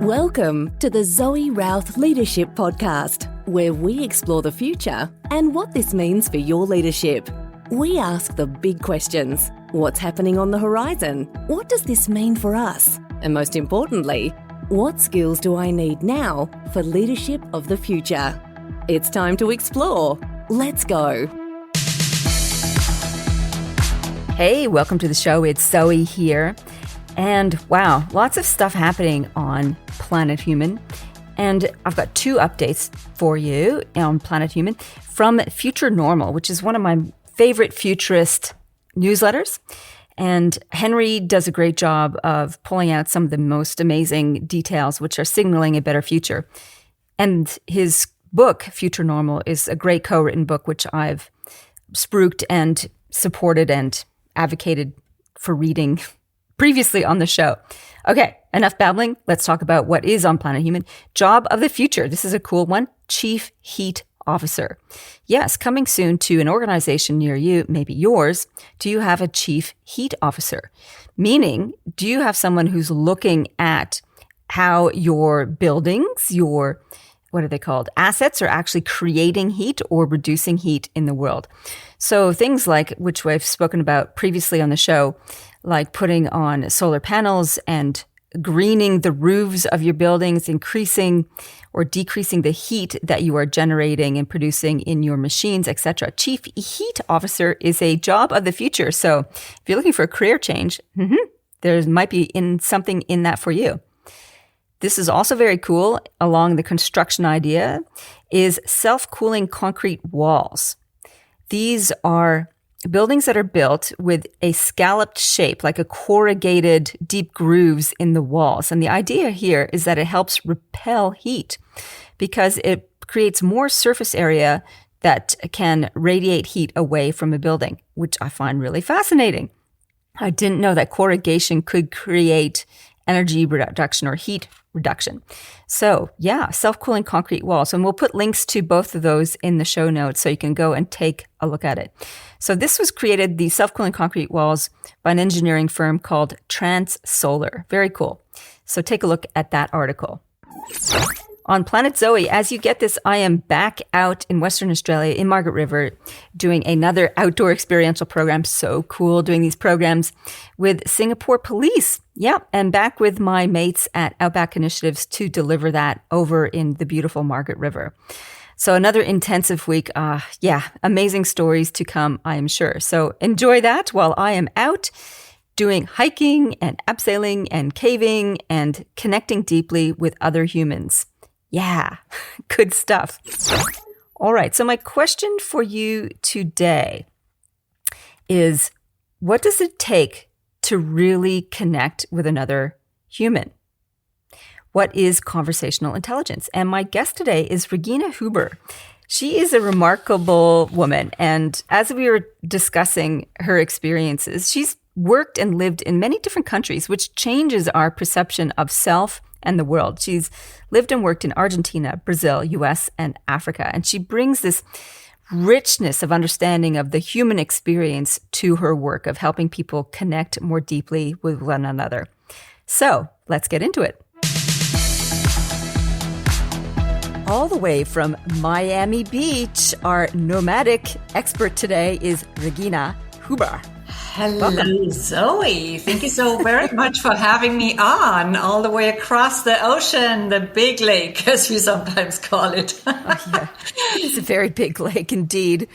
Welcome to the Zoe Routh Leadership Podcast, where we explore the future and what this means for your leadership. We ask the big questions. What's happening on the horizon? What does this mean for us? And most importantly, what skills do I need now for leadership of the future? It's time to explore. Let's go. Hey, welcome to the show. It's Zoe here. And wow, lots of stuff happening on Planet Human. And I've got two updates for you on Planet Human from Future Normal, which is one of my favorite futurist newsletters. And Henry does a great job of pulling out some of the most amazing details, which are signaling a better future. And his book, Future Normal, is a great co-written book, which I've spruiked and supported and advocated for reading previously on the show. Okay, enough babbling. Let's talk about what is on Planet Human. Job of the future. This is a cool one. Chief Heat Officer. Yes, coming soon to an organization near you, maybe yours. Do you have a Chief Heat Officer? Meaning, do you have someone who's looking at how your buildings, your, what are they called, assets are actually creating heat or reducing heat in the world? So things like, which we've spoken about previously on the show, like putting on solar panels and greening the roofs of your buildings, increasing or decreasing the heat that you are generating and producing in your machines, etc. Chief Heat Officer is a job of the future. So if you're looking for a career change, there might be something in that for you. This is also very cool along the construction idea is self-cooling concrete walls. These are buildings that are built with a scalloped shape, like a corrugated deep grooves in the walls. And the idea here is that it helps repel heat because it creates more surface area that can radiate heat away from a building, which I find really fascinating. I didn't know that corrugation could create energy reduction or heat reduction. So yeah, self-cooling concrete walls. And we'll put links to both of those in the show notes so you can go and take a look at it. So this was created, the self-cooling concrete walls, by an engineering firm called Trans Solar. Very cool. So take a look at that article. On Planet Zoe, as you get this, I am back out in Western Australia in Margaret River doing another outdoor experiential program. So cool doing these programs with Singapore Police. Yeah, and back with my mates at Outback Initiatives to deliver that over in the beautiful Margaret River. So another intensive week. Amazing stories to come, I am sure. So enjoy that while I am out doing hiking and abseiling and caving and connecting deeply with other humans. Yeah, good stuff. All right, so my question for you today is, what does it take to really connect with another human? What is conversational intelligence? And my guest today is Regina Huber. She is a remarkable woman. And as we were discussing her experiences, she's worked and lived in many different countries, which changes our perception of self and the world. She's lived and worked in Argentina, Brazil, US, and Africa. And she brings this richness of understanding of the human experience to her work of helping people connect more deeply with one another. So let's get into it. All the way from Miami Beach, our nomadic expert today is Regina Huber. Hello, Welcome. Zoe. Thank you so very much for having me on all the way across the ocean, the big lake, as we sometimes call it. Yeah, it's a very big lake indeed.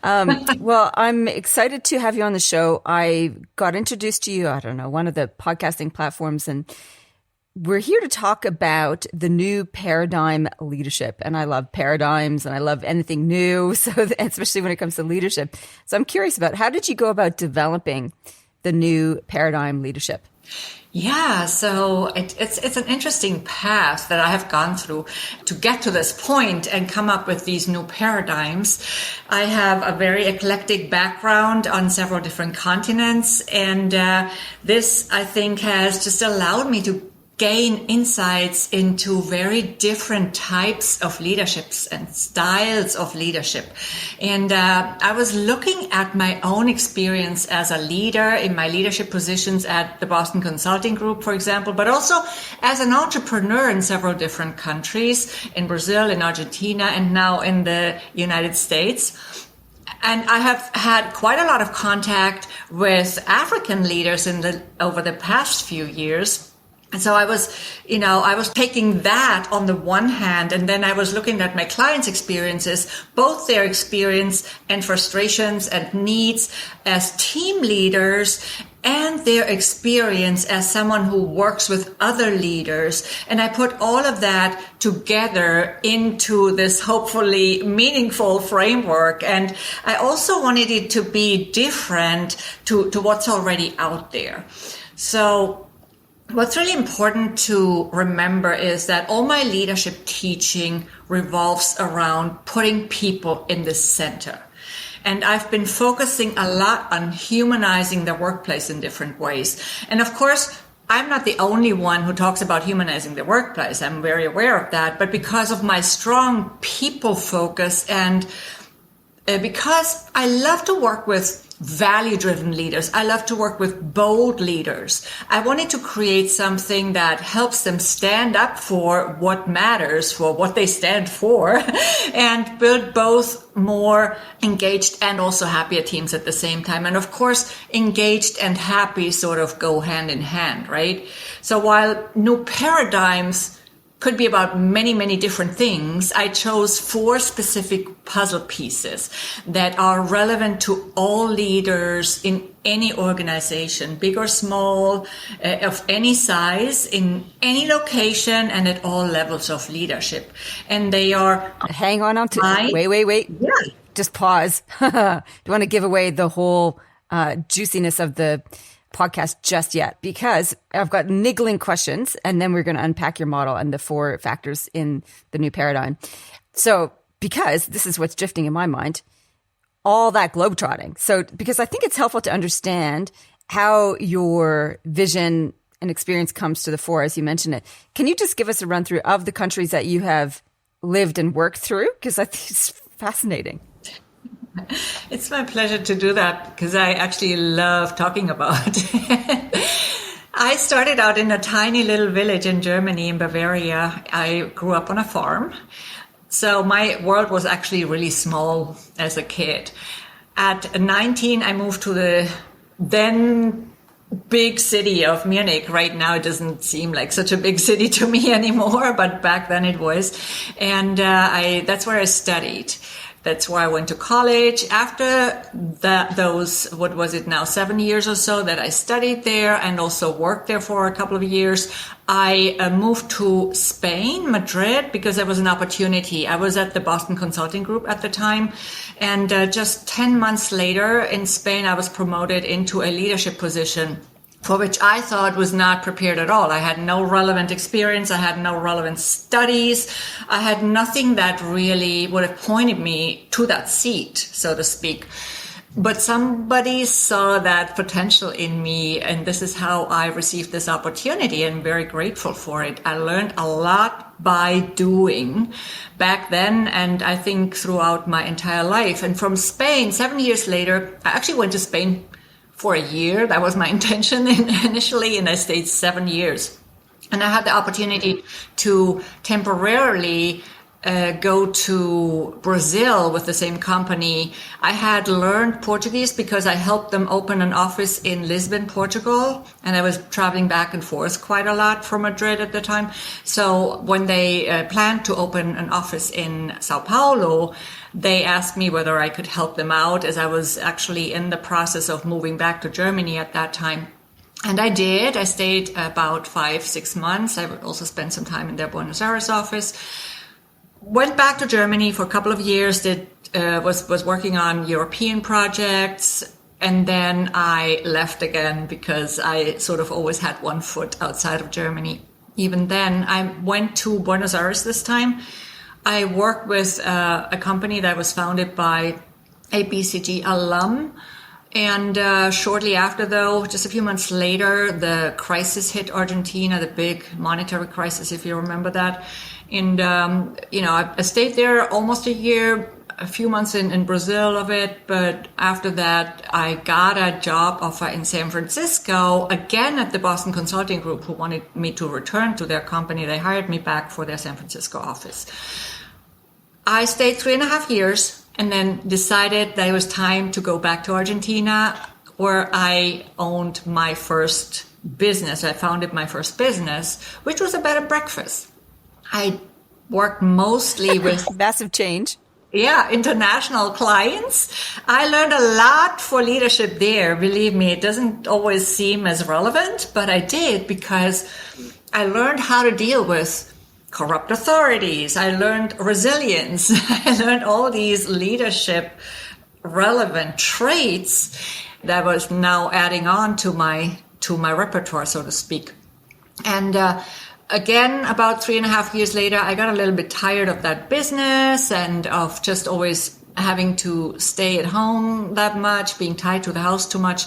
Well, I'm excited to have you on the show. I got introduced to you, one of the podcasting platforms, and we're here to talk about the new paradigm leadership. And I love paradigms and I love anything new, so especially when it comes to leadership. So I'm curious about, how did you go about developing the new paradigm leadership? Yeah, so it's an interesting path that I have gone through to get to this point and come up with these new paradigms. I have a very eclectic background on several different continents, and this, I think, has just allowed me to gain insights into very different types of leaderships and styles of leadership. And I was looking at my own experience as a leader in my leadership positions at the Boston Consulting Group, for example, but also as an entrepreneur in several different countries, in Brazil, in Argentina, and now in the United States. And I have had quite a lot of contact with African leaders over the past few years. And so I was taking that on the one hand, and then I was looking at my clients' experiences, both their experience and frustrations and needs as team leaders, and their experience as someone who works with other leaders. And I put all of that together into this hopefully meaningful framework. And I also wanted it to be different to what's already out there. So what's really important to remember is that all my leadership teaching revolves around putting people in the center. And I've been focusing a lot on humanizing the workplace in different ways. And of course, I'm not the only one who talks about humanizing the workplace. I'm very aware of that. But because of my strong people focus and because I love to work with value-driven leaders, I love to work with bold leaders, I wanted to create something that helps them stand up for what matters, for what they stand for, and build both more engaged and also happier teams at the same time. And of course, engaged and happy sort of go hand in hand, right? So while new paradigms could be about many, many different things, I chose 4 specific puzzle pieces that are relevant to all leaders in any organization, big or small, of any size, in any location, and at all levels of leadership. And they are... Hang on to... Wait. Yeah. Just pause. Do you want to give away the whole juiciness of the podcast just yet, because I've got niggling questions, and then we're going to unpack your model and the 4 factors in the new paradigm. So, because this is what's drifting in my mind, all that globetrotting. So, because I think it's helpful to understand how your vision and experience comes to the fore, as you mentioned it. Can you just give us a run through of the countries that you have lived and worked through? Because I think it's fascinating. It's my pleasure to do that because I actually love talking about it. I started out in a tiny little village in Germany, in Bavaria. I grew up on a farm. So my world was actually really small as a kid. At 19, I moved to the then big city of Munich. Right now, it doesn't seem like such a big city to me anymore, but back then it was. And that's where I studied. That's where I went to college. After those, 7 years or so that I studied there and also worked there for a couple of years, I moved to Spain, Madrid, because there was an opportunity. I was at the Boston Consulting Group at the time. And just 10 months later in Spain, I was promoted into a leadership position for which I thought was not prepared at all. I had no relevant experience. I had no relevant studies. I had nothing that really would have pointed me to that seat, so to speak. But somebody saw that potential in me, and this is how I received this opportunity, and I'm very grateful for it. I learned a lot by doing back then, and I think throughout my entire life. And from Spain, 7 years later, I actually went to Spain for a year. That was my intention initially, and I stayed 7 years. And I had the opportunity to temporarily go to Brazil with the same company. I had learned Portuguese because I helped them open an office in Lisbon, Portugal, and I was traveling back and forth quite a lot from Madrid at the time. So when they planned to open an office in Sao Paulo, they asked me whether I could help them out, as I was actually in the process of moving back to Germany at that time. And I did. I stayed about 5-6 months. I also spent some time in their Buenos Aires office. Went back to Germany for a couple of years, was working on European projects, and then I left again because I sort of always had one foot outside of Germany. Even then, I went to Buenos Aires this time. I worked with a company that was founded by a BCG alum And shortly after, though, just a few months later, the crisis hit Argentina, the big monetary crisis, if you remember that. And, I stayed there almost a year, a few months in Brazil of it. But after that, I got a job offer in San Francisco, again at the Boston Consulting Group, who wanted me to return to their company. They hired me back for their San Francisco office. I stayed 3.5 years. And then decided that it was time to go back to Argentina, where I owned my first business. I founded my first business, which was a bed and breakfast. I worked mostly with massive change. Yeah, international clients. I learned a lot for leadership there. Believe me, it doesn't always seem as relevant, but I did, because I learned how to deal with corrupt authorities. I learned resilience. I learned all these leadership relevant traits that was now adding on to my repertoire, so to speak. And again, about 3.5 years later, I got a little bit tired of that business and of just always having to stay at home that much, being tied to the house too much.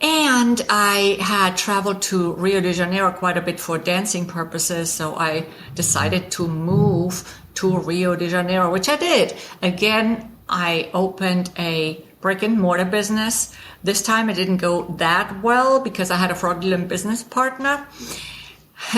And I had traveled to Rio de Janeiro quite a bit for dancing purposes, so I decided to move to Rio de Janeiro, which I did. Again, I opened a brick and mortar business. This time it didn't go that well because I had a fraudulent business partner.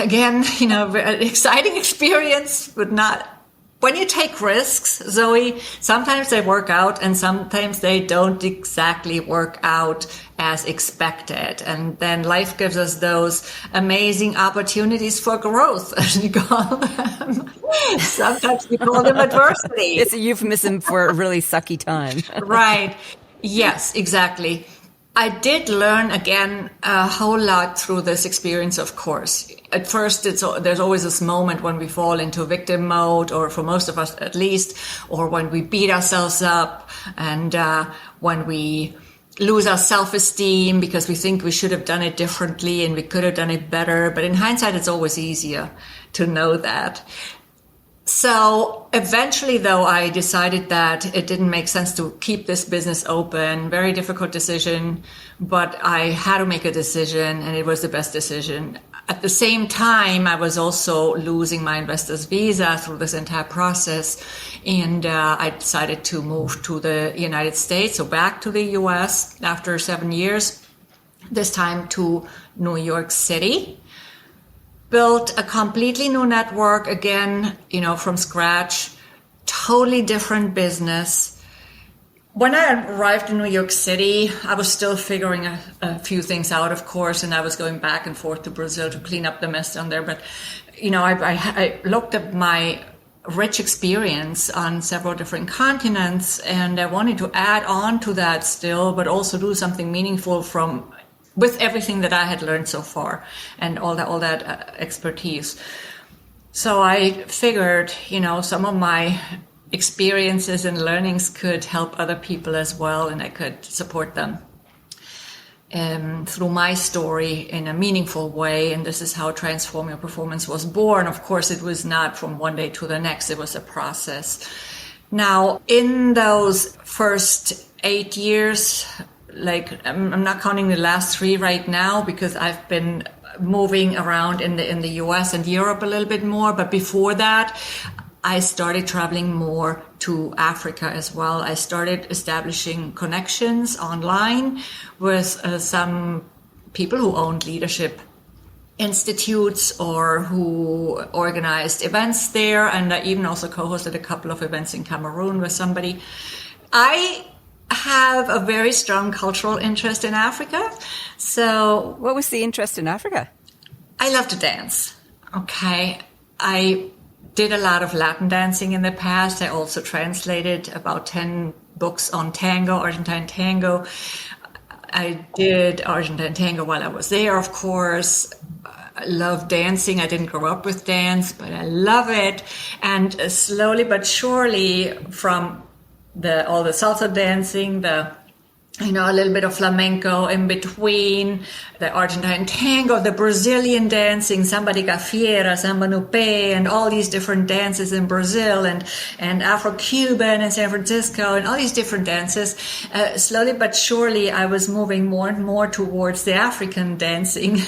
Again, very exciting experience, but not. When you take risks, Zoe, sometimes they work out and sometimes they don't exactly work out as expected. And then life gives us those amazing opportunities for growth, as you call them. Sometimes we call them adversity. It's a euphemism for a really sucky time. Right. Yes, exactly. I did learn, again, a whole lot through this experience, of course. At first, there's always this moment when we fall into victim mode, or for most of us at least, or when we beat ourselves up, and when we lose our self-esteem because we think we should have done it differently and we could have done it better. But in hindsight, it's always easier to know that. So eventually, though, I decided that it didn't make sense to keep this business open. Very difficult decision, but I had to make a decision, and it was the best decision. At the same time, I was also losing my investor's visa through this entire process, and I decided to move to the United States, so back to the U.S. after 7 years, this time to New York City. Built a completely new network, again, from scratch, totally different business. When I arrived in New York City, I was still figuring a few things out, of course, and I was going back and forth to Brazil to clean up the mess down there. But, I looked at my rich experience on several different continents, and I wanted to add on to that still, but also do something meaningful with everything that I had learned so far and all that expertise. So I figured, some of my experiences and learnings could help other people as well, and I could support them through my story in a meaningful way. And this is how Transform Your Performance was born. Of course, it was not from one day to the next. It was a process. Now, in those first 8 years, I'm not counting the last 3 right now because I've been moving around in the US and Europe a little bit more. But before that, I started traveling more to Africa as well. I started establishing connections online with some people who owned leadership institutes or who organized events there. And I even also co-hosted a couple of events in Cameroon with somebody. I have a very strong cultural interest in Africa. So what was the interest in Africa? I love to dance. Okay. I did a lot of Latin dancing in the past. I also translated about 10 books on tango, Argentine tango. I did Argentine tango while I was there, of course. I love dancing. I didn't grow up with dance, but I love it. And slowly but surely, from all the salsa dancing, the a little bit of flamenco in between, the Argentine tango, the Brazilian dancing, samba de gafieira, samba no pé, and all these different dances in Brazil, and Afro-Cuban in San Francisco, and all these different dances. Slowly but surely, I was moving more and more towards the African dancing.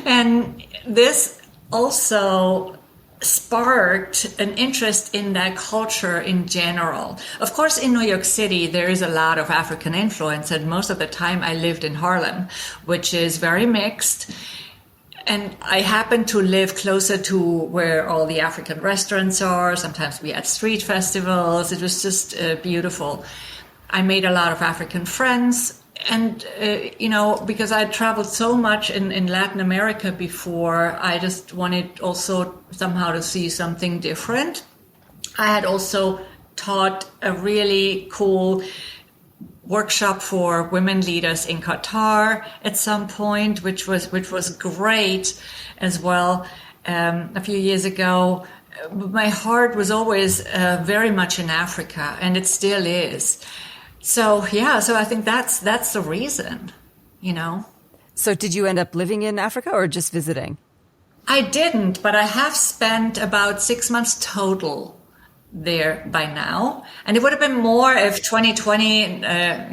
And this also sparked an interest in that culture in general. Of course, in New York City, there is a lot of African influence, and most of the time I lived in Harlem, which is very mixed. And I happened to live closer to where all the African restaurants are. Sometimes we had street festivals. It was just beautiful. I made a lot of African friends. And, because I had traveled so much in Latin America before, I just wanted also somehow to see something different. I had also taught a really cool workshop for women leaders in Qatar at some point, which was great as well. A few years ago, my heart was always very much in Africa, and it still is. So I think that's the reason, So did you end up living in Africa or just visiting? I didn't, but I have spent about 6 months total there by now. And it would have been more if 2020,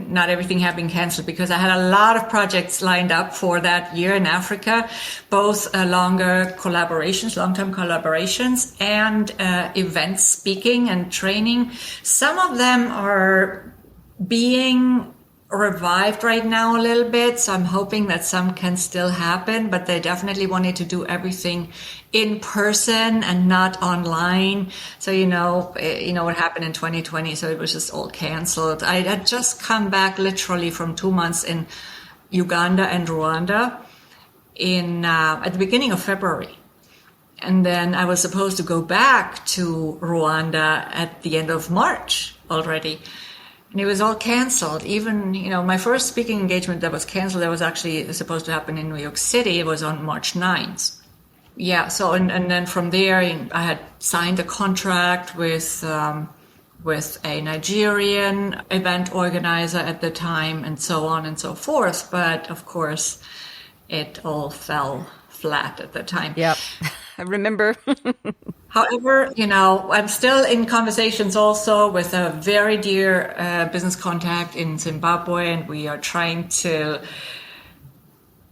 not everything had been canceled, because I had a lot of projects lined up for that year in Africa, both long-term collaborations, and event speaking and training. Some of them are being revived right now a little bit, so I'm hoping that some can still happen, but they definitely wanted to do everything in person and not online. So what happened in 2020, so it was just all canceled. I had just come back literally from 2 months in Uganda and Rwanda at the beginning of February. And then I was supposed to go back to Rwanda at the end of March already. And it was all canceled. Even, my first speaking engagement that was canceled, that was actually supposed to happen in New York City. It was on March 9th. Yeah. So, and then from there, I had signed a contract with a Nigerian event organizer at the time, and so on and so forth. But of course, it all fell flat at the time. Yep. I remember. However, I'm still in conversations also with a very dear business contact in Zimbabwe, and we are trying to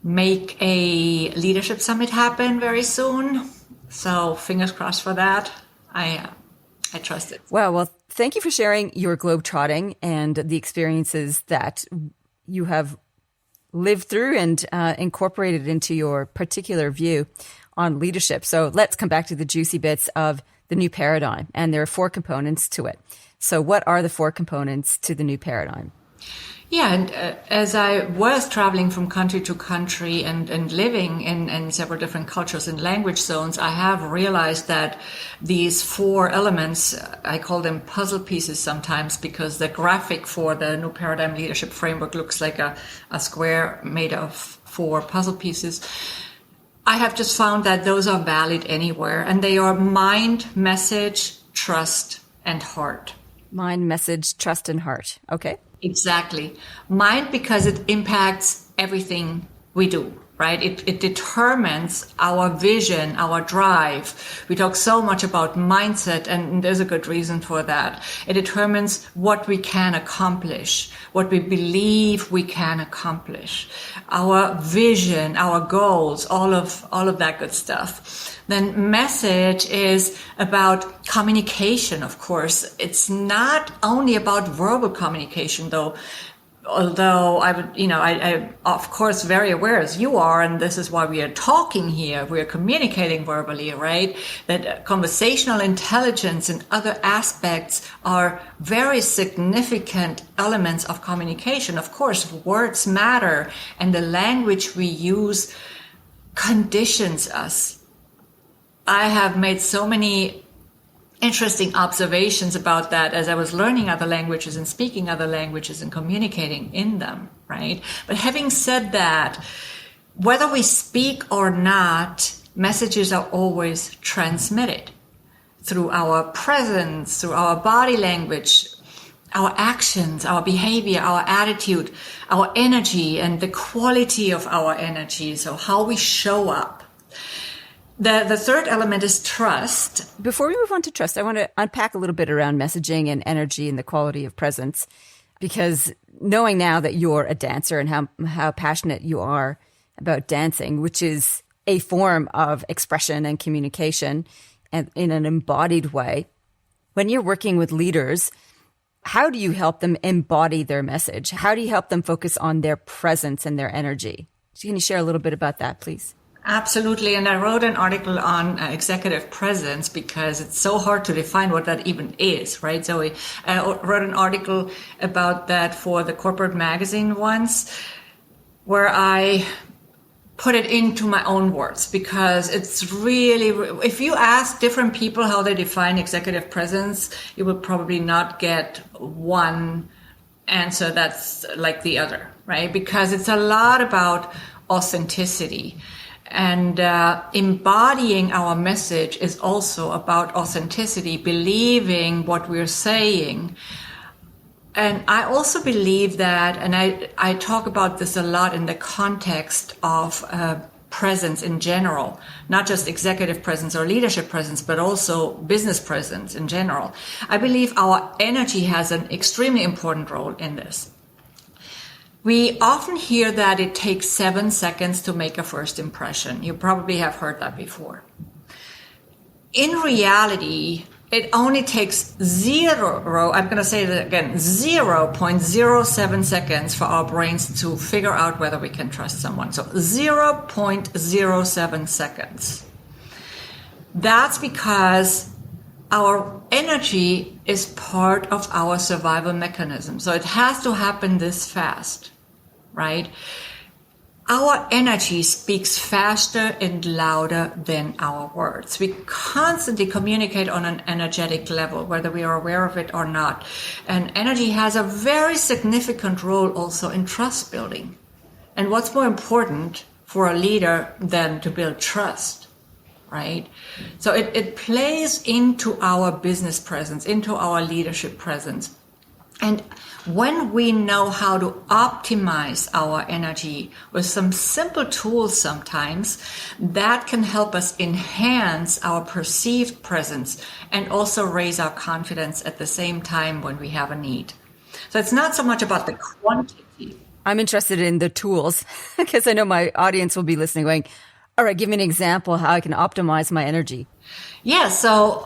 make a leadership summit happen very soon. So fingers crossed for that. I trust it. Wow. Well, thank you for sharing your globetrotting and the experiences that you have lived through and incorporated into your particular view on leadership. So let's come back to the juicy bits of the new paradigm. And there are 4 components to it. So what are the 4 components to the new paradigm? Yeah, and as I was traveling from country to country and living in several different cultures and language zones, I have realized that these 4 elements, I call them puzzle pieces sometimes, because the graphic for the new paradigm leadership framework looks like a square made of 4 puzzle pieces. I have just found that those are valid anywhere, and they are mind, message, trust, and heart. Mind, message, trust, and heart. Okay. Exactly. Mind, because it impacts everything we do, right? It determines our vision, our drive. We talk so much about mindset, and there's a good reason for that. It determines what we can accomplish, what we believe we can accomplish, our vision, our goals, all of that good stuff. Then message is about communication, of course. It's not only about verbal communication, though. Although I of course very aware as you are, and this is why we are talking here, we are communicating verbally, right? That conversational intelligence and other aspects are very significant elements of communication. Of course, words matter, and the language we use conditions us. I have made so many interesting observations about that as I was learning other languages and speaking other languages and communicating in them, right? But having said that, whether we speak or not, messages are always transmitted through our presence, through our body language, our actions, our behavior, our attitude, our energy, and the quality of our energy. So how we show up. The third element is trust. Before we move on to trust, I want to unpack a little bit around messaging and energy and the quality of presence, because knowing now that you're a dancer and how passionate you are about dancing, which is a form of expression and communication and in an embodied way, when you're working with leaders, how do you help them embody their message? How do you help them focus on their presence and their energy? So can you share a little bit about that, please? Absolutely. And I wrote an article on executive presence because it's so hard to define what that even is, right? So I wrote an article about that for the corporate magazine once, where I put it into my own words, because it's really, if you ask different people how they define executive presence, you will probably not get one answer that's like the other, right? Because it's a lot about authenticity. And embodying our message is also about authenticity, believing what we're saying. And I also believe that, and I talk about this a lot in the context of presence in general, not just executive presence or leadership presence, but also business presence in general. I believe our energy has an extremely important role in this. We often hear that it takes 7 seconds to make a first impression. You probably have heard that before. In reality, it only takes 0.07 seconds for our brains to figure out whether we can trust someone. So 0.07 seconds. That's because our energy is part of our survival mechanism. So it has to happen this fast, right? Our energy speaks faster and louder than our words. We constantly communicate on an energetic level, whether we are aware of it or not. And energy has a very significant role also in trust building. And what's more important for a leader than to build trust? Right? So it plays into our business presence, into our leadership presence. And when we know how to optimize our energy with some simple tools sometimes, that can help us enhance our perceived presence and also raise our confidence at the same time when we have a need. So it's not so much about the quantity. I'm interested in the tools because I know my audience will be listening going, all right, give me an example how I can optimize my energy. Yeah, so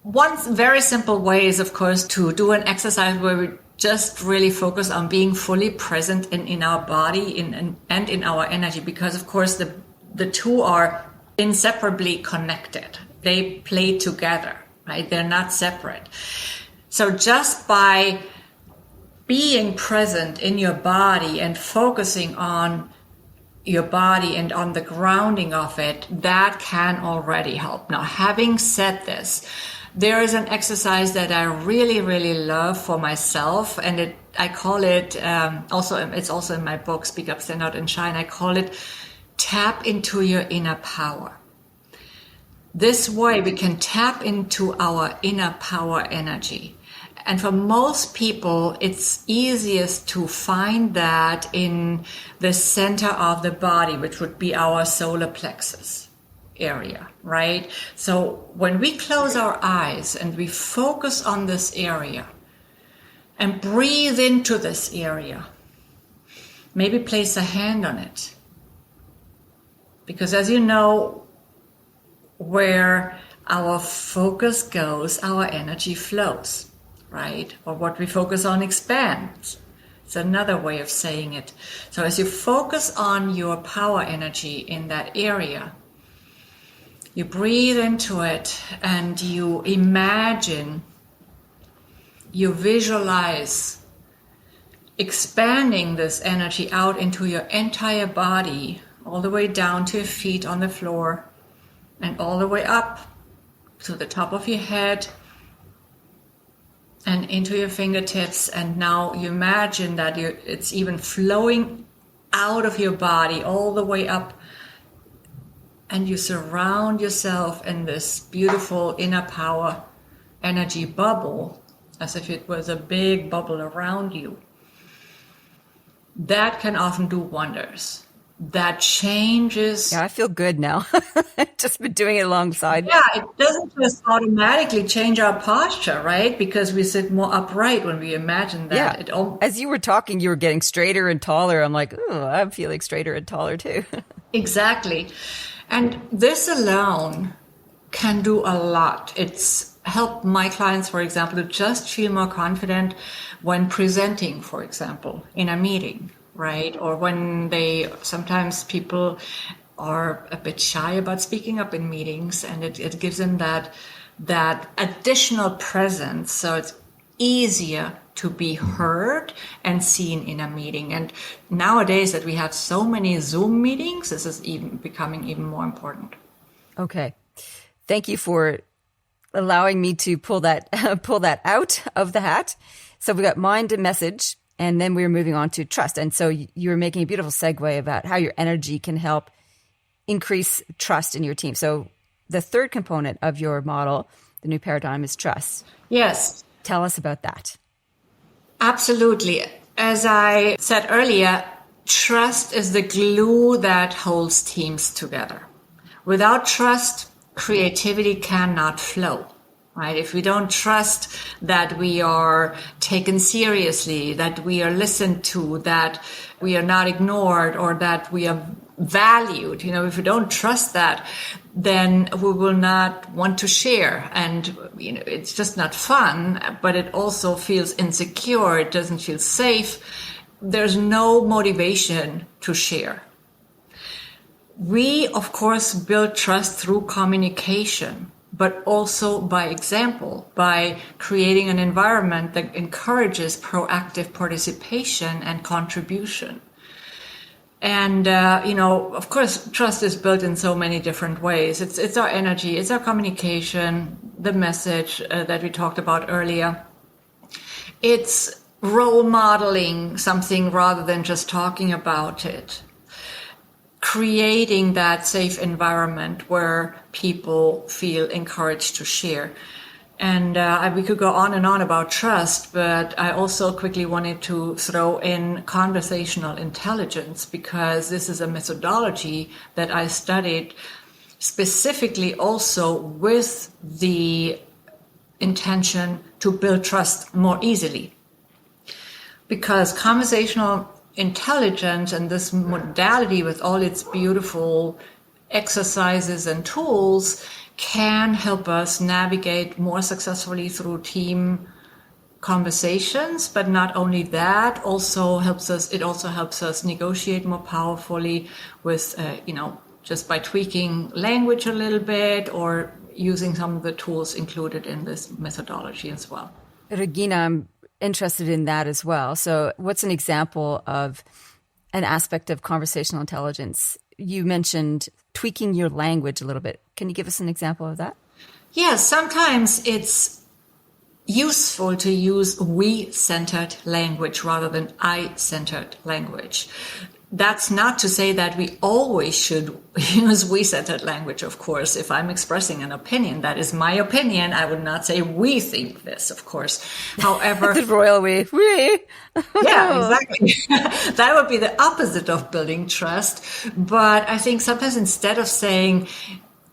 one very simple way is, of course, to do an exercise where we just really focus on being fully present in our body and in our energy, because, of course, the two are inseparably connected. They play together, right? They're not separate. So just by being present in your body and focusing on your body and on the grounding of it, that can already help. Now, having said this, there is an exercise that I really, really love for myself, and I call it, it's also in my book, Speak Up, Stand Out and Shine. I call it tap into your inner power. This way we can tap into our inner power energy. And for most people, it's easiest to find that in the center of the body, which would be our solar plexus area, right? So when we close our eyes and we focus on this area and breathe into this area, maybe place a hand on it. Because as you know, where our focus goes, our energy flows. Right? Or what we focus on expands. It's another way of saying it. So as you focus on your power energy in that area, you breathe into it and you imagine, you visualize expanding this energy out into your entire body, all the way down to your feet on the floor and all the way up to the top of your head and into your fingertips. And now you imagine that it's even flowing out of your body all the way up, and you surround yourself in this beautiful inner power energy bubble, as if it was a big bubble around you, that can often do wonders. That changes. Yeah, I feel good now. Just been doing it alongside. Yeah, it doesn't just automatically change our posture, right? Because we sit more upright when we imagine that. Yeah. As you were talking, you were getting straighter and taller. I'm like, oh, I'm feeling straighter and taller too. Exactly. And this alone can do a lot. It's helped my clients, for example, to just feel more confident when presenting, for example, in a meeting, right? Or when sometimes people are a bit shy about speaking up in meetings, and it gives them that additional presence. So it's easier to be heard and seen in a meeting. And nowadays that we have so many Zoom meetings, this is becoming even more important. Okay. Thank you for allowing me to pull that out of the hat. So we got mind and message, and then we were moving on to trust. And so you were making a beautiful segue about how your energy can help increase trust in your team. So the third component of your model, the new paradigm, is trust. Yes. Tell us about that. Absolutely. As I said earlier, trust is the glue that holds teams together. Without trust, creativity cannot flow, right? If we don't trust that we are taken seriously, that we are listened to, that we are not ignored, or that we are valued, if we don't trust that, then we will not want to share. And, it's just not fun, but it also feels insecure. It doesn't feel safe. There's no motivation to share. We, of course, build trust through communication, but also by example, by creating an environment that encourages proactive participation and contribution. And, of course, trust is built in so many different ways. It's our energy, it's our communication, the message that we talked about earlier. It's role modeling something rather than just talking about it. Creating that safe environment where people feel encouraged to share. And we could go on and on about trust, but I also quickly wanted to throw in conversational intelligence, because this is a methodology that I studied specifically also with the intention to build trust more easily. Because conversational intelligence and this modality with all its beautiful exercises and tools can help us navigate more successfully through team conversations. But not only that, it also helps us negotiate more powerfully with, just by tweaking language a little bit or using some of the tools included in this methodology as well. Regina, I'm interested in that as well. So what's an example of an aspect of conversational intelligence? You mentioned tweaking your language a little bit. Can you give us an example of that? Yes, sometimes it's useful to use we-centered language rather than I-centered language. That's not to say that we always should use we-centered language, of course. If I'm expressing an opinion, that is my opinion. I would not say we think this, of course. However, the royal we. Yeah, exactly. That would be the opposite of building trust. But I think sometimes instead of saying,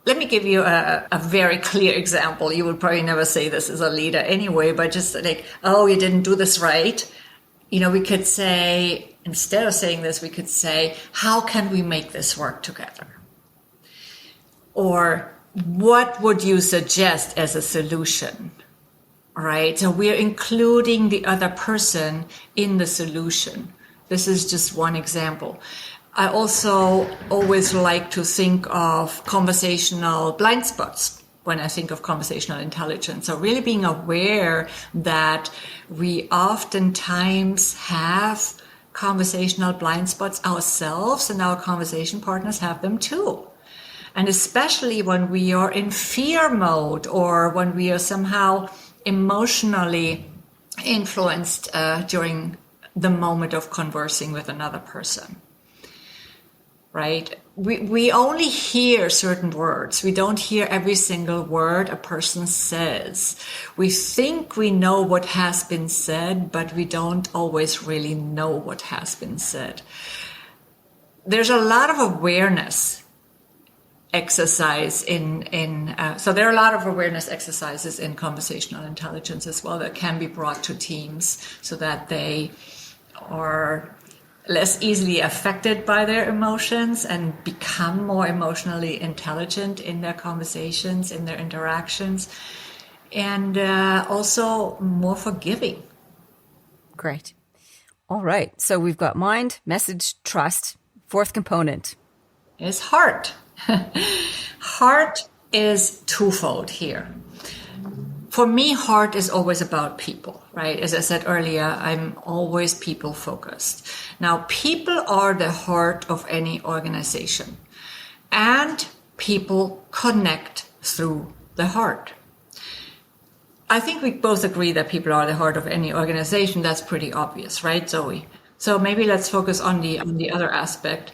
let me give you a very clear example. You would probably never say this as a leader anyway, but just like, oh, you didn't do this right. We could say, instead of saying this, we could say, how can we make this work together? Or what would you suggest as a solution? Right? So we're including the other person in the solution. This is just one example. I also always like to think of conversational blind spots when I think of conversational intelligence. So really being aware that we oftentimes have conversational blind spots ourselves, and our conversation partners have them too. And especially when we are in fear mode or when we are somehow emotionally influenced during the moment of conversing with another person. right? We only hear certain words. We don't hear every single word a person says. We think we know what has been said, but we don't always really know what has been said. There's a lot of awareness exercise so there are a lot of awareness exercises in conversational intelligence as well that can be brought to teams so that they are less easily affected by their emotions and become more emotionally intelligent in their conversations, in their interactions, and also more forgiving. Great. All right. So we've got mind, message, trust. Fourth component is heart. Heart is twofold here. For me, heart is always about people, right? As I said earlier, I'm always people focused. Now, people are the heart of any organization, and people connect through the heart. I think we both agree that people are the heart of any organization. That's pretty obvious, right, Zoe? So maybe let's focus on the other aspect.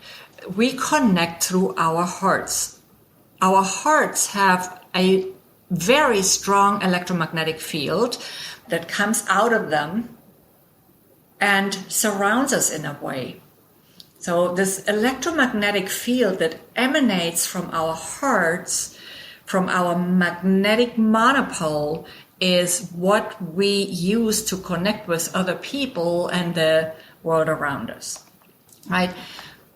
We connect through our hearts. Our hearts have a very strong electromagnetic field that comes out of them and surrounds us in a way. So this electromagnetic field that emanates from our hearts, from our magnetic monopole, is what we use to connect with other people and the world around us, right?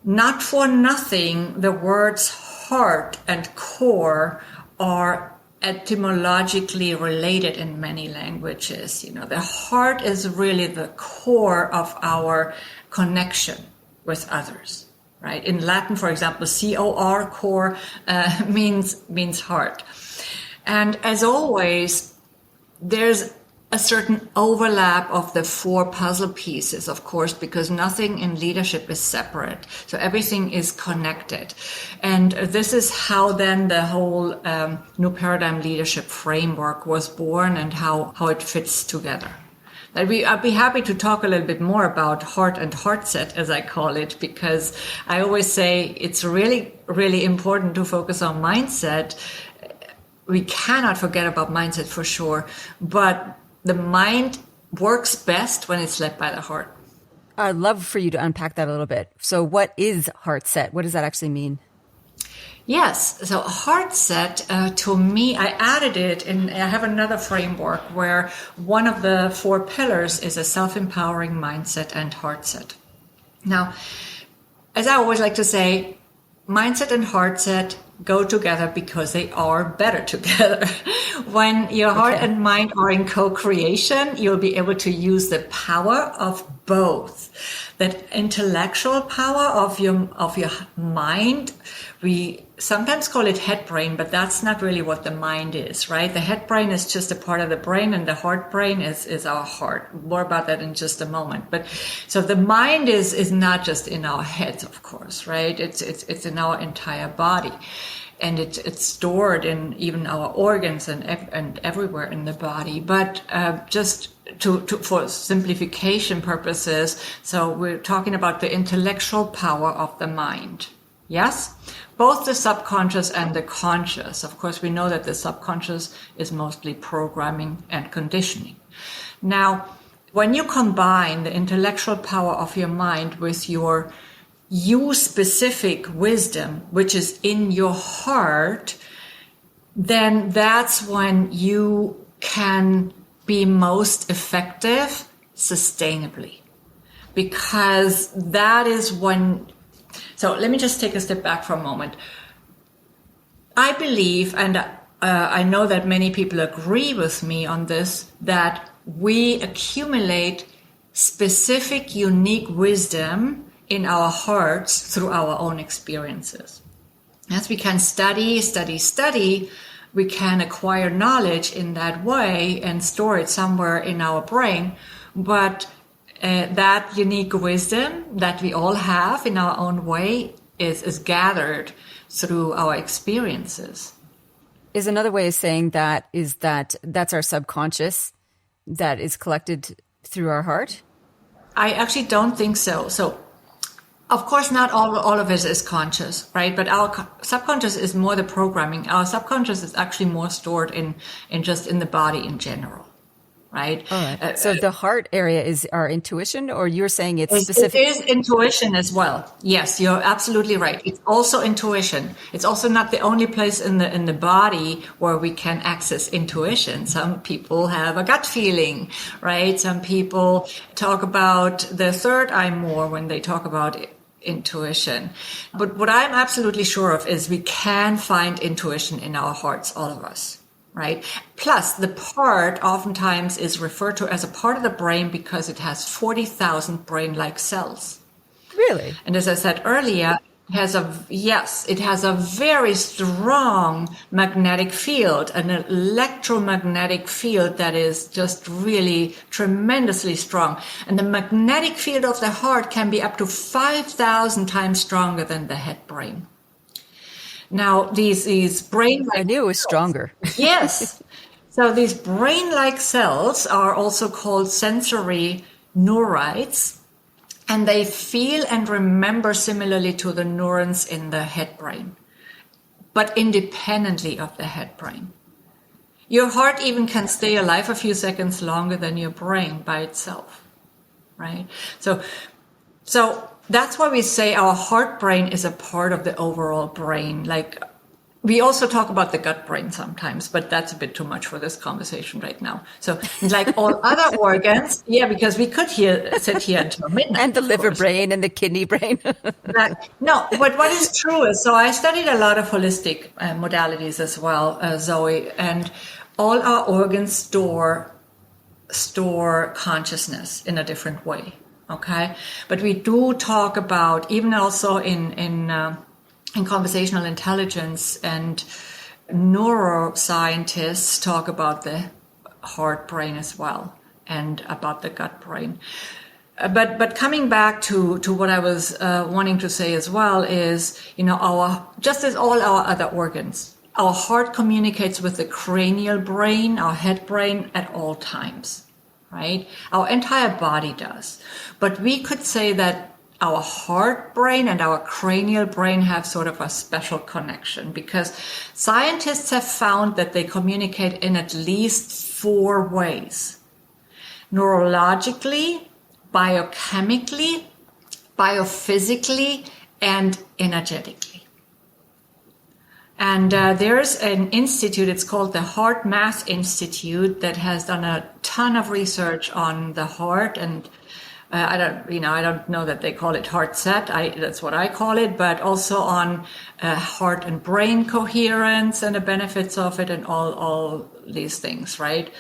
Not for nothing, the words heart and core are etymologically related in many languages. You know, the heart is really the core of our connection with others, right? In Latin, for example, core means heart. And as always, there's a certain overlap of the four puzzle pieces, of course, because nothing in leadership is separate. So everything is connected. And this is how then the whole new paradigm leadership framework was born and how it fits together. I'd be happy to talk a little bit more about heart and heart set, as I call it, because I always say it's really, really important to focus on mindset. We cannot forget about mindset for sure, but the mind works best when it's led by the heart. I'd love for you to unpack that a little bit. So what is heart set? What does that actually mean? Yes. So heart set, to me, I added it in, I have another framework where one of the four pillars is a self-empowering mindset and heart set. Now, as I always like to say, mindset and heart set go together because they are better together. When your heart and mind are in co-creation, you'll be able to use the power of both. That intellectual power of your mind, we sometimes call it head brain, but that's not really what the mind is, right? The head brain is just a part of the brain, and the heart brain is our heart. More about that in just a moment. But so the mind is not just in our heads, of course, right? It's in our entire body. And it's stored in even our organs and everywhere in the body. But just for simplification purposes, so we're talking about the intellectual power of the mind. Yes? Both the subconscious and the conscious. Of course, we know that the subconscious is mostly programming and conditioning. Now, when you combine the intellectual power of your mind with your you-specific wisdom, which is in your heart, then that's when you can be most effective sustainably. Because that is when... So let me just take a step back for a moment. I believe, and I know that many people agree with me on this, that we accumulate specific, unique wisdom in our hearts through our own experiences. As we can study, we can acquire knowledge in that way and store it somewhere in our brain. But that unique wisdom that we all have in our own way is gathered through our experiences. Is another way of saying that is that's our subconscious that is collected through our heart? I actually don't think so. So Of course, not all of it is conscious, right? But our subconscious is more the programming. Our subconscious is actually more stored in just in the body in general, right? All right. So the heart area is our intuition, or you're saying it's It specific? is intuition as well. Yes, you're absolutely right. It's also intuition. It's also not the only place in the body where we can access intuition. Some people have a gut feeling, right? Some people talk about the third eye more when they talk about intuition. But what I'm absolutely sure of is we can find intuition in our hearts, all of us. Right. Plus, the part oftentimes is referred to as a part of the brain because it has 40,000 brain-like cells. Really? And as I said earlier, it has a very strong magnetic field, an electromagnetic field that is just really tremendously strong. And the magnetic field of the heart can be up to 5,000 times stronger than the head brain. Now, these brain-like I knew it was stronger. Yes. So these brain-like cells are also called sensory neurites, and they feel and remember similarly to the neurons in the head brain, but independently of the head brain. Your heart even can stay alive a few seconds longer than your brain by itself, right? So that's why we say our heart brain is a part of the overall brain. Like, we also talk about the gut brain sometimes, but that's a bit too much for this conversation right now. So like all other organs, because we could sit here until midnight. And the liver brain and the kidney brain. No, but what is true is, so I studied a lot of holistic modalities as well, Zoe, and all our organs store consciousness in a different way. Okay, but we do talk about, even also in conversational intelligence, and neuroscientists talk about the heart brain as well, and about the gut brain. But coming back to what I was wanting to say as well is, just as all our other organs, our heart communicates with the cranial brain, our head brain, at all times. Right? Our entire body does. But we could say that our heart brain and our cranial brain have sort of a special connection, because scientists have found that they communicate in at least 4 ways: neurologically, biochemically, biophysically, and energetically. And there's an institute, it's called the Heart Math Institute, that has done a ton of research on the heart. And I don't know that they call it heart set. That's what I call it, but also on heart and brain coherence and the benefits of it and all these things, right?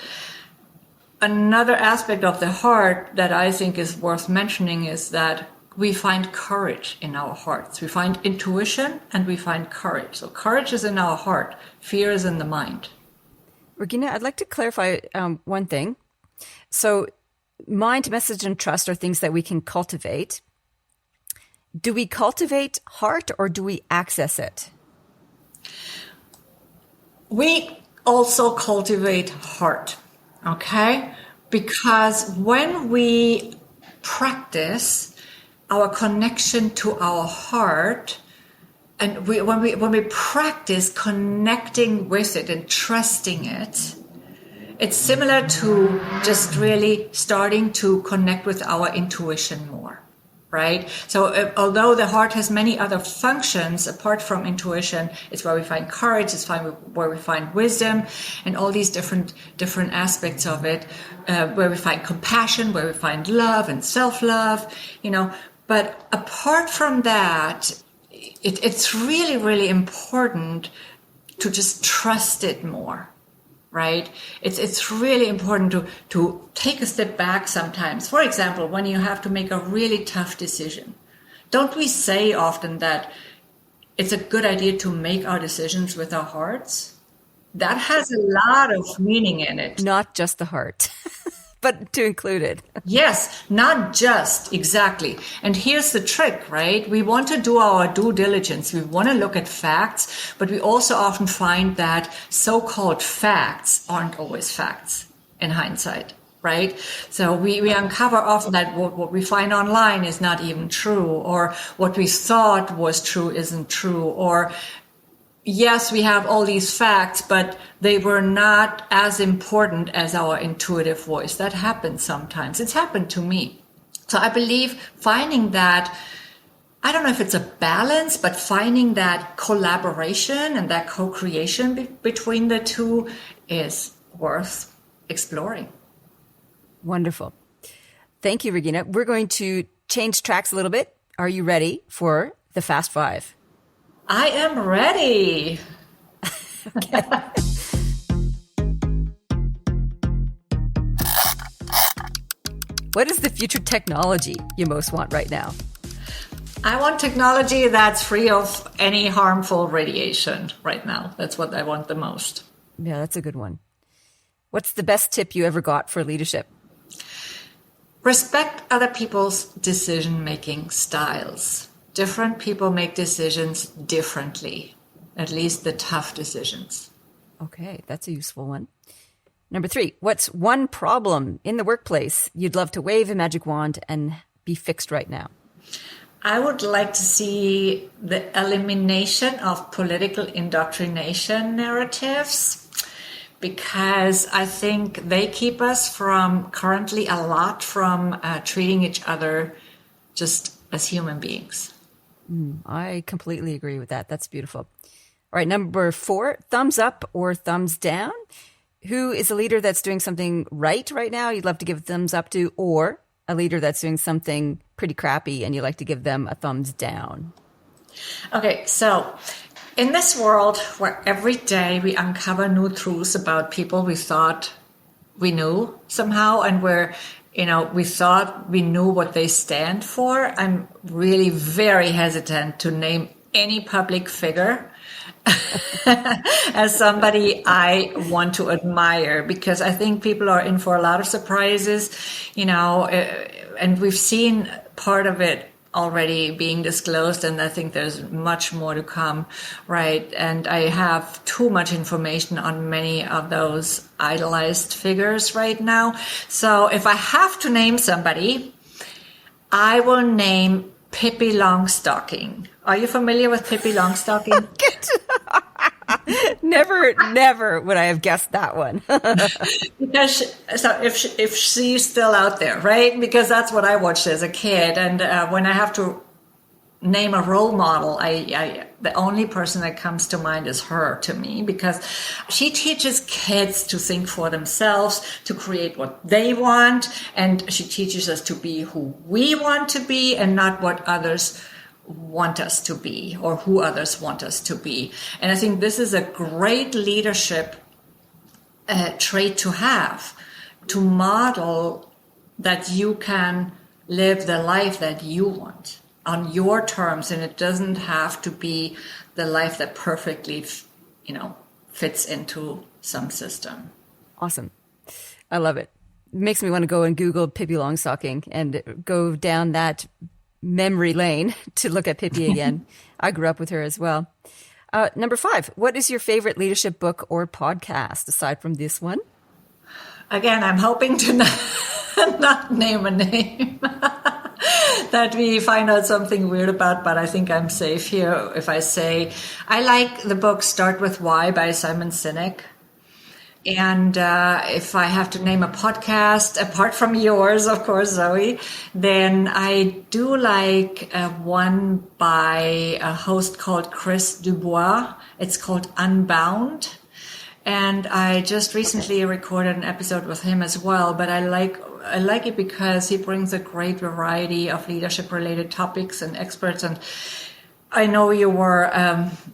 Another aspect of the heart that I think is worth mentioning is that we find courage in our hearts. We find intuition and we find courage. So courage is in our heart. Fear is in the mind. Regina, I'd like to clarify one thing. So mind, message, and trust are things that we can cultivate. Do we cultivate heart or do we access it? We also cultivate heart, okay? Because when we practice our connection to our heart, and when we practice connecting with it and trusting it, it's similar to just really starting to connect with our intuition more, right? So although the heart has many other functions apart from intuition, it's where we find courage, it's where we find wisdom, and all these different aspects of it, where we find compassion, where we find love and self-love, But apart from that, it's really, really important to just trust it more, right? It's really important to take a step back sometimes. For example, when you have to make a really tough decision, don't we say often that it's a good idea to make our decisions with our hearts? That has a lot of meaning in it. Not just the heart. But to include it. Yes, not just, exactly. And here's the trick, right? We want to do our due diligence. We want to look at facts, but we also often find that so-called facts aren't always facts in hindsight, right? So we uncover often that what we find online is not even true, or what we thought was true isn't true, or yes, we have all these facts, but they were not as important as our intuitive voice. That happens sometimes. It's happened to me. So I believe finding that, I don't know if it's a balance, but finding that collaboration and that co-creation between the two is worth exploring. Wonderful. Thank you, Regina. We're going to change tracks a little bit. Are you ready for the Fast Five? I am ready. Okay. What is the future technology you most want right now? I want technology that's free of any harmful radiation right now. That's what I want the most. Yeah, that's a good one. What's the best tip you ever got for leadership? Respect other people's decision-making styles. Different people make decisions differently, at least the tough decisions. Okay, that's a useful one. Number 3, what's one problem in the workplace you'd love to wave a magic wand and be fixed right now? I would like to see the elimination of political indoctrination narratives, because I think they keep us from treating each other just as human beings. I completely agree with that. That's beautiful. All right, number 4, thumbs up or thumbs down? Who is a leader that's doing something right now you'd love to give a thumbs up to, or a leader that's doing something pretty crappy and you like to give them a thumbs down? Okay, so in this world where every day we uncover new truths about people we thought we knew somehow, and where, we thought we knew what they stand for, I'm really very hesitant to name any public figure as somebody I want to admire, because I think people are in for a lot of surprises, and we've seen part of it already being disclosed, and I think there's much more to come, right? And I have too much information on many of those idolized figures right now. So if I have to name somebody, I will name Pippi Longstocking. Are you familiar with Pippi Longstocking? Never would I have guessed that one. Because if she's still out there, right? Because that's what I watched as a kid, and when I have to name a role model, I the only person that comes to mind is her to me, because she teaches kids to think for themselves, to create what they want, and she teaches us to be who we want to be and not what others want us to be or who others want us to be. And I think this is a great leadership trait to have, to model that you can live the life that you want on your terms, and it doesn't have to be the life that perfectly, fits into some system. Awesome. I love it. It makes me want to go and Google Pippi Longstocking and go down that memory lane to look at Pippi again. I grew up with her as well. Number 5, what is your favorite leadership book or podcast aside from this one? Again, I'm hoping to not name a name that we find out something weird about, but I think I'm safe here if I say I like the book Start With Why by Simon Sinek. And if I have to name a podcast, apart from yours, of course, Zoe, then I do like one by a host called Chris Dubois. It's called Unbound. And I just recently recorded an episode with him as well. But I like it because he brings a great variety of leadership-related topics and experts. And I know you were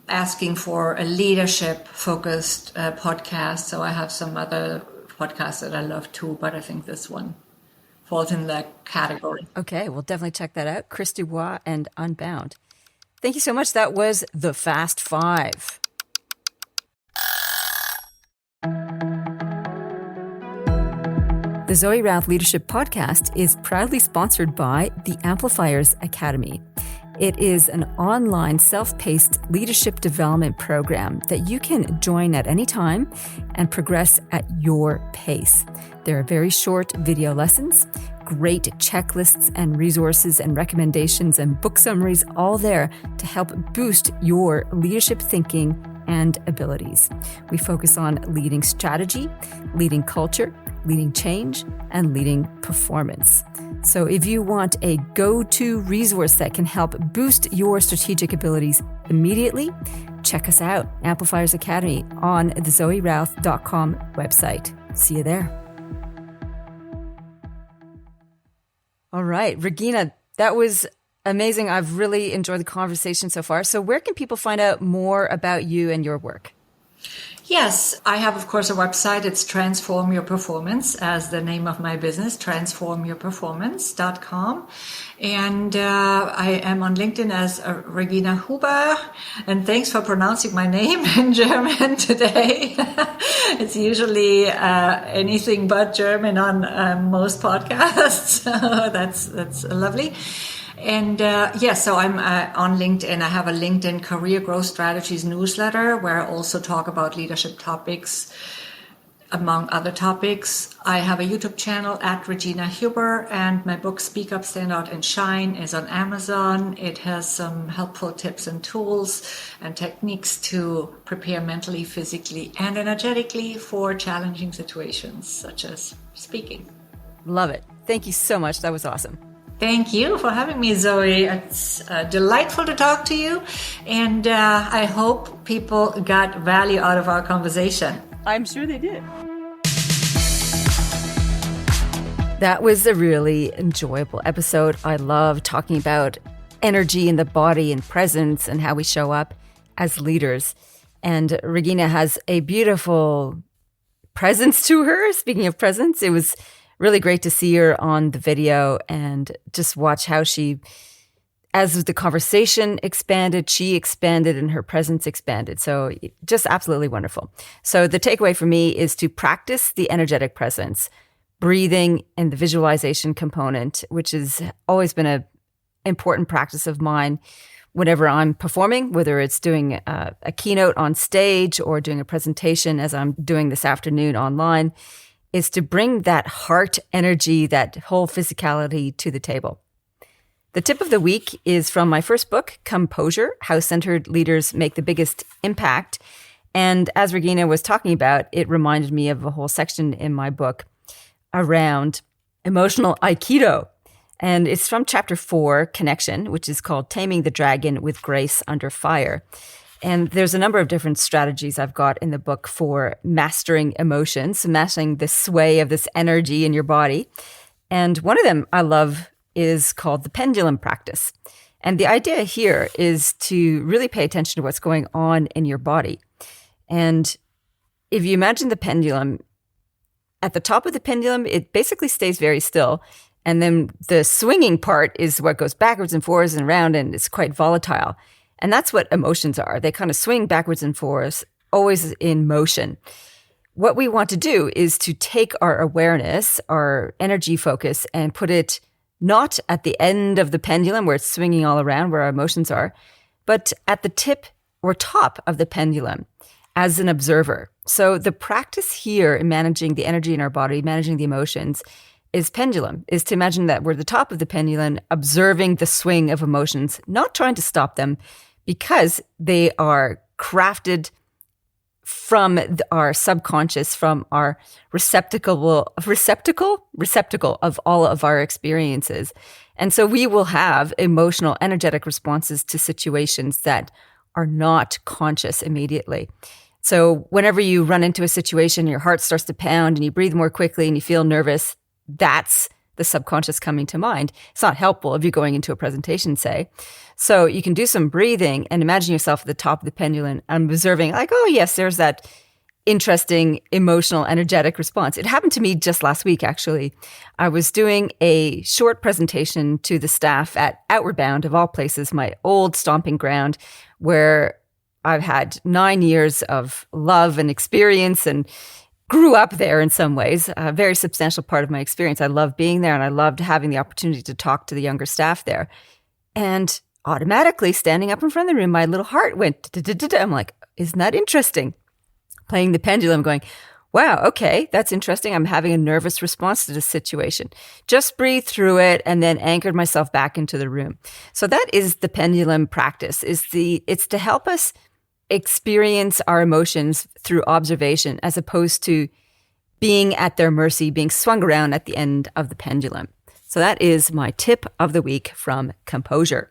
asking for a leadership-focused podcast, so I have some other podcasts that I love too, but I think this one falls in that category. Okay, we'll definitely check that out. Chris Dubois and Unbound. Thank you so much. That was the Fast 5. The Zoe Routh Leadership Podcast is proudly sponsored by the Amplifiers Academy. It is an online self-paced leadership development program that you can join at any time and progress at your pace. There are very short video lessons, great checklists and resources and recommendations and book summaries, all there to help boost your leadership thinking and abilities. We focus on leading strategy, leading culture, leading change, and leading performance. So if you want a go-to resource that can help boost your strategic abilities immediately, check us out, Amplifiers Academy, on the zoerouth.com website. See you there. All right, Regina, that was amazing. I've really enjoyed the conversation so far. So where can people find out more about you and your work? Yes, I have, of course, a website. It's Transform Your Performance, as the name of my business, transformyourperformance.com. And I am on LinkedIn as Regina Huber. And thanks for pronouncing my name in German today. It's usually anything but German on most podcasts. So that's lovely. And so I'm on LinkedIn. I have a LinkedIn Career Growth Strategies newsletter where I also talk about leadership topics, among other topics. I have a YouTube channel at Regina Huber, and my book Speak Up, Stand Out and Shine is on Amazon. It has some helpful tips and tools and techniques to prepare mentally, physically, and energetically for challenging situations such as speaking. Love it. Thank you so much. That was awesome. Thank you for having me, Zoe. It's delightful to talk to you, and I hope people got value out of our conversation. I'm sure they did. That was a really enjoyable episode. I love talking about energy in the body and presence and how we show up as leaders. And Regina has a beautiful presence to her. Speaking of presence, it was really great to see her on the video and just watch how she, as the conversation expanded, she expanded and her presence expanded. So just absolutely wonderful. So the takeaway for me is to practice the energetic presence, breathing, and the visualization component, which has always been an important practice of mine whenever I'm performing, whether it's doing a keynote on stage or doing a presentation as I'm doing this afternoon online, is to bring that heart energy, that whole physicality to the table. The tip of the week is from my first book, Posture, How Centered Leaders Make the Biggest Impact. And as Regina was talking about, it reminded me of a whole section in my book around emotional Aikido. And it's from chapter 4, Connection, which is called Taming the Dragon with Grace Under Fire. And there's a number of different strategies I've got in the book for mastering emotions, mastering the sway of this energy in your body. And one of them I love is called the pendulum practice. And the idea here is to really pay attention to what's going on in your body. And if you imagine the pendulum, at the top of the pendulum, it basically stays very still. And then the swinging part is what goes backwards and forwards and around, and it's quite volatile. And that's what emotions are. They kind of swing backwards and forwards, always in motion. What we want to do is to take our awareness, our energy focus, and put it not at the end of the pendulum where it's swinging all around, where our emotions are, but at the tip or top of the pendulum as an observer. So the practice here in managing the energy in our body, managing the emotions, is pendulum, is to imagine that we're at the top of the pendulum, observing the swing of emotions, not trying to stop them, because they are crafted from our subconscious, from our receptacle of all of our experiences. And so we will have emotional, energetic responses to situations that are not conscious immediately. So whenever you run into a situation, your heart starts to pound and you breathe more quickly and you feel nervous, that's the subconscious coming to mind. It's not helpful if you're going into a presentation, say. So you can do some breathing and imagine yourself at the top of the pendulum and observing like, oh yes, there's that interesting emotional, energetic response. It happened to me just last week, actually. I was doing a short presentation to the staff at Outward Bound, of all places, my old stomping ground, where I've had 9 years of love and experience and grew up there in some ways, a very substantial part of my experience. I loved being there and I loved having the opportunity to talk to the younger staff there. And automatically standing up in front of the room, my little heart went, I'm like, isn't that interesting? Playing the pendulum going, wow, okay, that's interesting. I'm having a nervous response to this situation. Just breathe through it and then anchored myself back into the room. So that is the pendulum practice. It's to help us experience our emotions through observation as opposed to being at their mercy, being swung around at the end of the pendulum. So that is my tip of the week from Composure.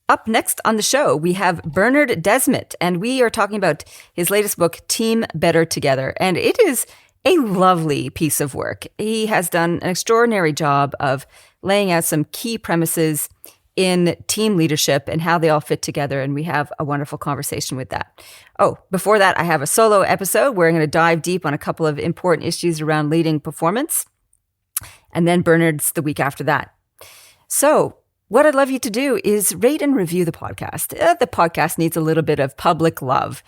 Up next on the show, we have Bernard Desmet, and we are talking about his latest book, Team Better Together. And it is a lovely piece of work. He has done an extraordinary job of laying out some key premises in team leadership and how they all fit together. And we have a wonderful conversation with that. Oh, before that, I have a solo episode where I'm going to dive deep on a couple of important issues around leading performance. And then Bernard's the week after that. So what I'd love you to do is rate and review the podcast. The podcast needs a little bit of public love.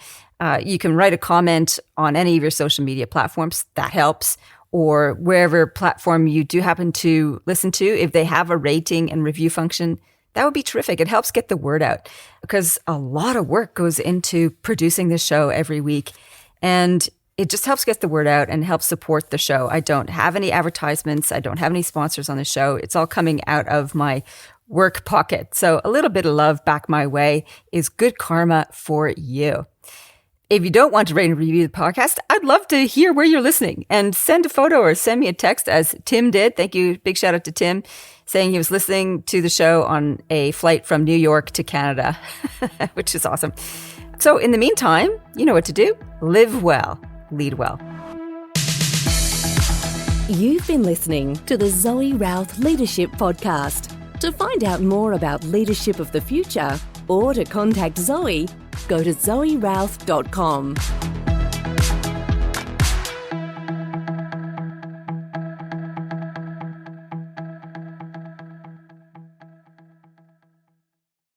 You can write a comment on any of your social media platforms. That helps. Or wherever platform you do happen to listen to, if they have a rating and review function, that would be terrific. It helps get the word out because a lot of work goes into producing this show every week. And it just helps get the word out and helps support the show. I don't have any advertisements. I don't have any sponsors on the show. It's all coming out of my work pocket. So a little bit of love back my way is good karma for you. If you don't want to rate and review the podcast, I'd love to hear where you're listening and send a photo or send me a text as Tim did. Thank you. Big shout out to Tim saying he was listening to the show on a flight from New York to Canada, which is awesome. So in the meantime, you know what to do. Live well, lead well. You've been listening to the Zoe Routh Leadership Podcast. To find out more about leadership of the future or to contact Zoe, go to zoerouth.com.